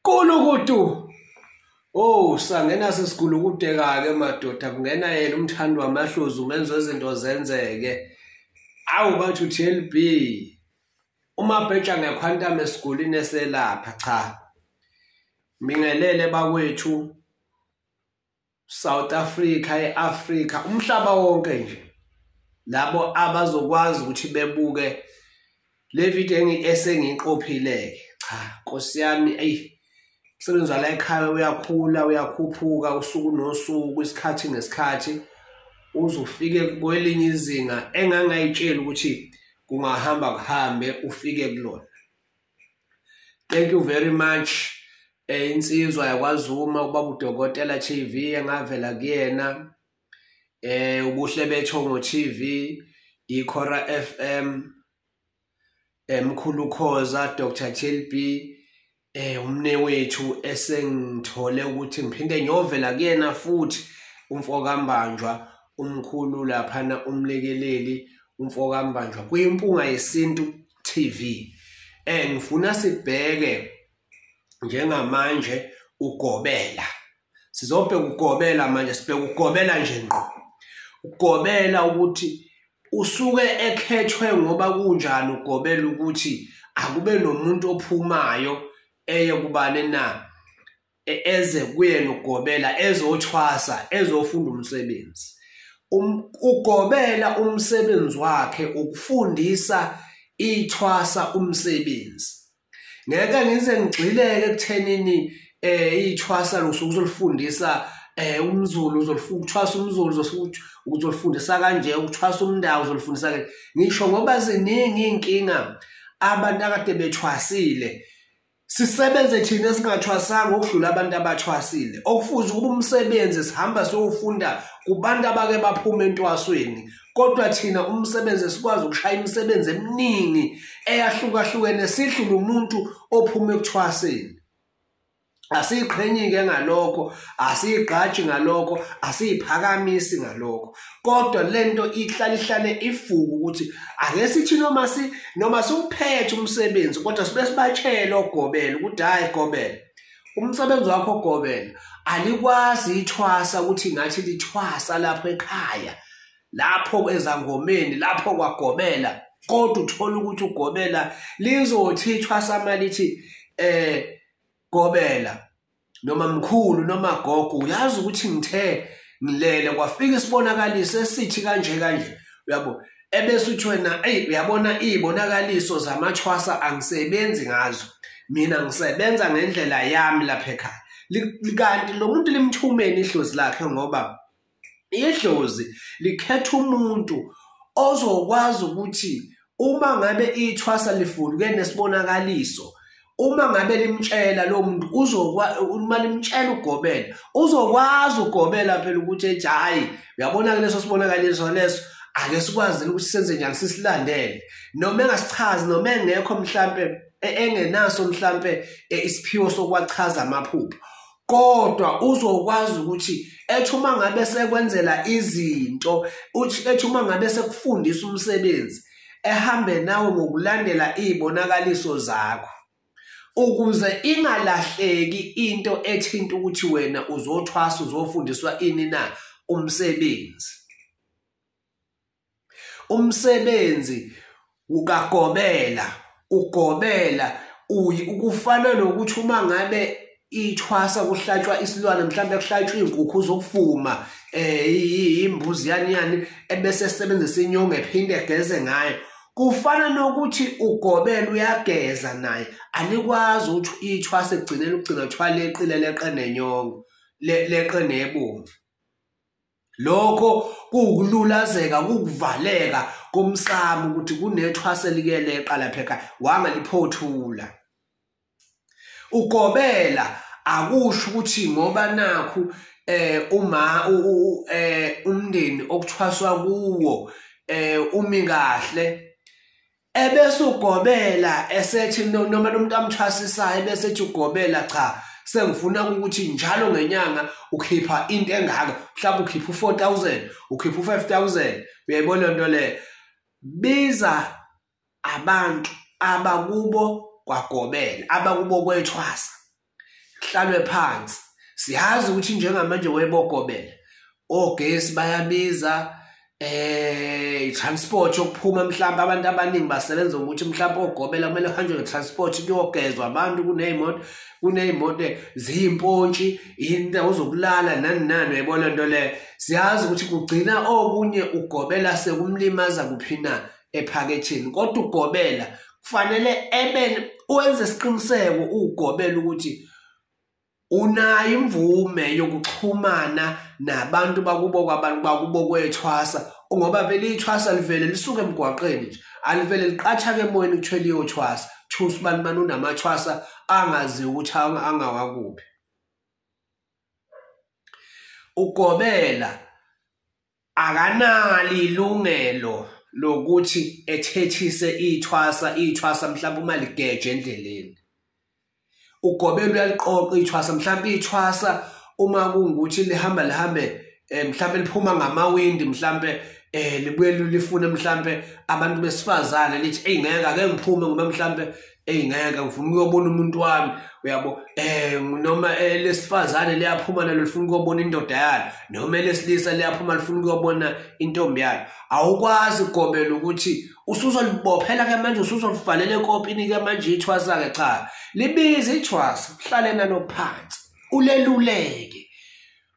Kulukutu. Oh, sangena sesigulukude ke madoda kungena yena umthandi wamahlozi umenza izinto zenzeke. Awu bathi TLB. Uma bheja ngequantum esigulini eselapha cha. Mingelele bakwethu South Africa, eAfrica, umhlaba wonke nje. Labo abazokwazi ukuthi bebuke le video esengiqophileke. Cha, Nkosi yami, umsebenzi wala ekhaya uyakhula uyakhuphuka usuku nosuku isikhathi nesikhathi uzufike kwelinye izinga engangayitshela ukuthi kungahamba kuhambe ufike kulona. Thank you very much insizwa yakwaZuma ubaba uDokotela TV engavela kuyena Ubuhle Bethongo TV iKhora FM Mkhulu uKhoza Dr TLB umne wethu esengithole ukuthi ngiphinde ngiyovela kuyena futhi umfokambanjwa umkhulu laphana umlekeleli umfokambanjwa kuyimpunga yesintu TV. Ngifuna sibheke njengamanje Ogobela. Sizobheka Ogobela manje, sibheka Ogobela nje ngqo. Ogobela ukuthi usuke ekhethwe ngoba kunjani Ogobela ukuthi akube nomuntu ophumayo eye kubane na eze kuyena Ogobela ezothwasa ezofunda umsebenzi. Ogobela umsebenzi wakhe ukufundisa ithwasa umsebenzi. Ngeke ngize ngigxileke ekuthenini ithwasa lokusolifundisa umZulu uzolifuthwasa umZulu uzolifundisa kanje ukuthwasa umndawo uzolifundisa kanje. Ngisho ngoba ziningi inkinga abantu akade bethwasile. Sisebenze thina esingathwasanga ukudlula abantu abathwasile. Okufuze kuba umsebenzi sihamba siyofunda kubantu abake baphuma entwasweni. Kodwa thina umsebenzi sikwazi ukushaya imisebenzi eminingi eyahlukahlukene sidlule umuntu ophuma ekuthwaseni. Asiqhenyike ngalokho, asigqaji ngalokho, asiphakamisi ngalokho. Kodwa lento ihlale ifuku ukuthi ake sithi noma siuphethe umsebenzi kodwa sibe sibatshela Ogobela ukuthi hayi Gobela. Umsebenzi wakho Ogobela alikwazi ithwasa ukuthi ngathi lithwasa lapho ekhaya. Lapho ezangomeni lapho kwaGobela kodwa uthola ukuthi uGobela lizothi ithwasa malithi Gobela noma mkhulu noma gogo uyazi ukuthi ngithe ngilele kwafika isibonakaliso esithi kanje uyabo ebese uthi wena uyabona izibonakaliso zamathwasa angisebenzi ngazo mina ngisebenza ngendlela yami lapha ekhaya. Kanti lo muntu limthumeni ihlozi lakhe ngoba idlozi likhetha umuntu ozokwazi ukuthi uma ngabe ithwasa lifuduke nesibonakaliso, uma ngabe limtshela lo muntu uma limtshela uGobela uzokwazi uGobela phela ukuthi hayi uyabona leso sibonakaliso leso ake sikwazi ukuthi senze njani sisilandele noma engasichazi noma engekho mhlambe engenaso mhlambe isiphiwo sokwachaza amaphupho. Kodwa uzokwazi ukuthi ethi uma ngabe sekwenzela izinto ethi uma ngabe sekufundisa umsebenzi ehambe nawe ngokulandela izibonakaliso zakho ukuze ingalahleki into ethinta ukuthi wena uzothwasa uzofundiswa ini na umsebenzi. Umsebenzi ukaGobela uGobela ukufana nokuthi uma ngabe ithwasa kuhlatshwa isilwane mhlambe kuhlatshwa inkukhu zokufuma imbuzi yani ebese sebenzisa inyongo ephinde egeze ngayo. Kufana nokuthi uGobela uyageza naye alikwazi ukuthi ithwasa egcinele ugcina thwala eqile leqe nenyongo leqe nebomvu. Lokho kuukululazeka kukuvaleka komsamo ukuthi kunethwasa likeleqa lapha ekhaya wangaliphothula. uGobela akusho ukuthi ngoba nakhu umndeni okuthwaswa kuwo umi kahle ebese uGobela esethi noma umuntu amthwasisayo ebese ethi uGobela cha sengifuna ukuthi njalo ngenyanga ukhipha into engaka mhlawumbe ukhipha u4000 ukhipha u5000 uyayibona into le. Biza abantu abakubo kwaGobela abakubo kwethwasa kuhlalwe phansi. Siyazi ukuthi njengamanje webogobela ogesi bayabiza, transport yokuphuma mhlawumbe abantu abaningi basebenza ukuthi mhlawumbe ogobela kumele uhanjwe nge-transport kuyogezwa abantu kuney'moto ziyimpontshi indawo zokulala nani uyayibona nto leyo. Siyazi ukuthi kugcina okunye ugobela sekumlimaza kuphi na ephaketheni, kodwa ugobela kufanele wenze isiqiniseko ugobela ukuthi unayo imvume yokuxhumana nabantu bakubo kwethwasa, ngoba vele ithwasa livele lisuke emgwaqeni nje, alivele liqatha-ke emoyeni kuthiwe liyothwasa. Thusa ubani unamathwasa angazi ukuthi angawakuphi. Ugobela akanalo ilungelo lokuthi ethethise ithwasa mhlawumbe uma ligeje endleleni. Ugobela uyaliqoqa ithwasa, mhlawumbe ithwasa uma kungukuthi lihambe mhlawumbe liphuma ngamawindi, mhlawumbe libuye lifune mhlawumbe abantu besifazane lithi ngeke ake ngiphume ngoba mhlawumbe ngeke ngifuna ukuyobona umuntu wami, uyabo. Noma lesifazane liyaphuma nalo lifuna ukuyobona indoda yalo, noma lesilisa liyaphuma lifuna ukuyobona intombi yalo. Awukwazi ugobela ukuthi usuzolibophela-ke manje, usuzolivalela ekopini-ke manje ithwasa-ke. Cha, libize ithwasa, uhlale nalo phansi uleluleke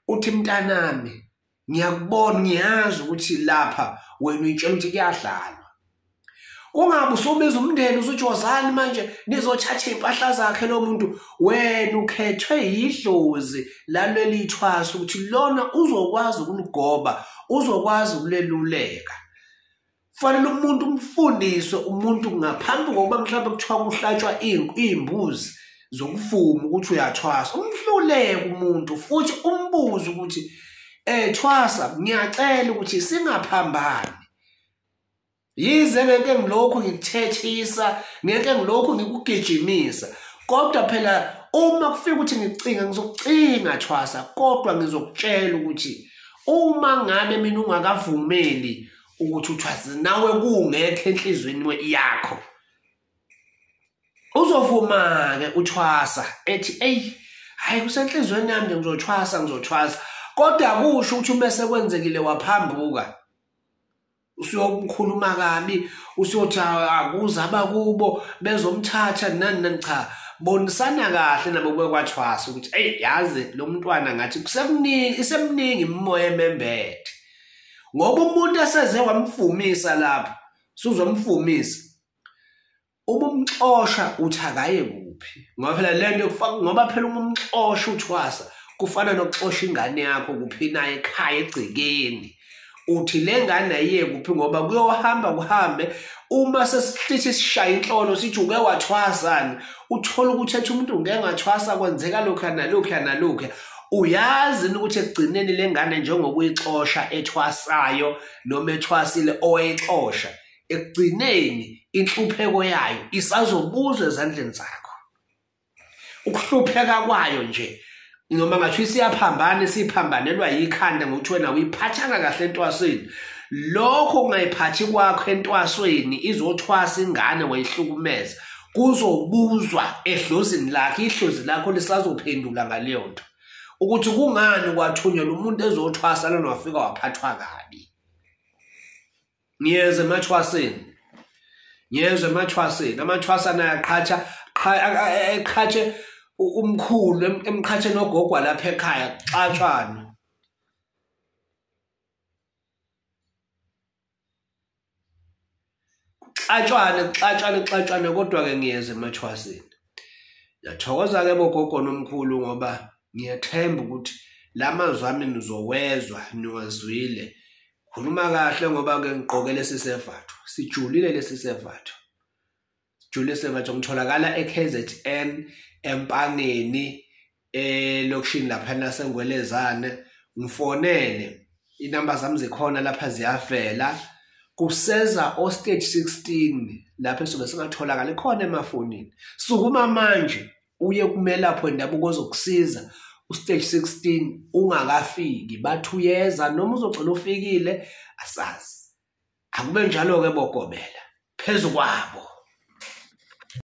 uthi mntanami, ngiyakubona, ngiyazi ukuthi lapha wena uyitshela ukuthi kuyadlalwa. Kungabe usubiza umndeni usuthi wozani manje nizothatha iy'mpahla zakhe lo muntu. Wena ukhethwe yidlozi laleli thwasa ukuthi lona uzokwazi ukuligoba, uzokwazi ukuleluleka. Kufanele umuntu umfundiswe umuntu ngaphambi kokuba mhlawumbe kuthiwa kuhlatshwa iy'mbuzi zokuvuma ukuthi uyathwasa. Umhluleke umuntu futhi umbuze ukuthi thwasa, ngiyacela ukuthi singaphambani. Yize ngeke ngilokhu ngikuthethisa, ngeke ngilokhu ngikugijimisa, kodwa phela uma kufika ukuthi ngicinga ngizokucinga thwasa, kodwa ngizokutshela ukuthi uma ngabe mina ungakavumeli ukuthi uthwase nawe kungekho enhlizweni yakho, uzovuma-ke uthwasa ethi hayi kusenhlizweni yami nje ngizothwasa, kodwa akusho ukuthi uma sekwenzekile waphambuka usuyokukhuluma kabi, usuyothi akuze abakubo bezomthatha nani. Cha, bonisana kahle nabo kwekwathwasa ukuthi yazi lo mntwana ngathi isemningi imimoya emembethe, ngoba umuntu eseze wamfumisa lapha suzomfumisa umumxosha uthi akaye kuphi, ngoba phela lento ngoba phela umumxosha uthwasa kufana nokuxosha ingane yakho kuphi naye ekhaya egcekeni. Uthi le ngane ayiye kuphi ngoba kuhambe uma sesithi sishaya inhlolo sithi uke wathwasani, uthola ukuthi ethi umuntu ngeke ngathwasa kwenzeka lokhu nalokhu. Uyazi ukuthi ekugcineni le ngane njengokuyixosha ethwasayo noma ethwasile owayixosha, ekugcineni inhlupheko yayo isazobuzwa ezandleni zakho. Ukuhlupheka kwayo nje noma ngathiwa isiphambanelwa yikhanda ngokuthi wena uyiphathanga kahle entwasweni. Lokho kungayiphathi kwakho entwasweni izothwasa ingane wayihlukumeza, kuzobuzwa ehlozini lakho, ihlozi lakho lisazophendula ngaleyo nto ukuthi kungani kwathunyelwa umuntu ezothwasa lona wafika waphathwa kabi. Ngiyeze emathwaseni, amathwasa naye eqhatshe umkhulu emqhatshe nogogwa lapha ekhaya kuxatshwane. Kodwa-ke ngiyeze emathwaseni. Ngiyathokoza-ke bogogo nomkhulu ngoba ngiyethemba ukuthi la mazwi ami nizowezwa, niwazwile. Khuluma kahle ngoba-ke ngigqoke lesi sevatho, sijulile lesi sevatho. Ngitholakala e-KZN Empangeni lokishini lapha naseNgwelezane. Ngifonele, inamba zami zikhona lapha ziyavela. Kuseza o-stage 16 lapha esobe singatholakala khona emafonini. Sukuma manje uye kumelapho endabuko ozokusiza u-stage 16 ungakafiki, bathi uyeza noma uzocela ufikile asazi. Akube njalo-ke bogobela phezu kwabo.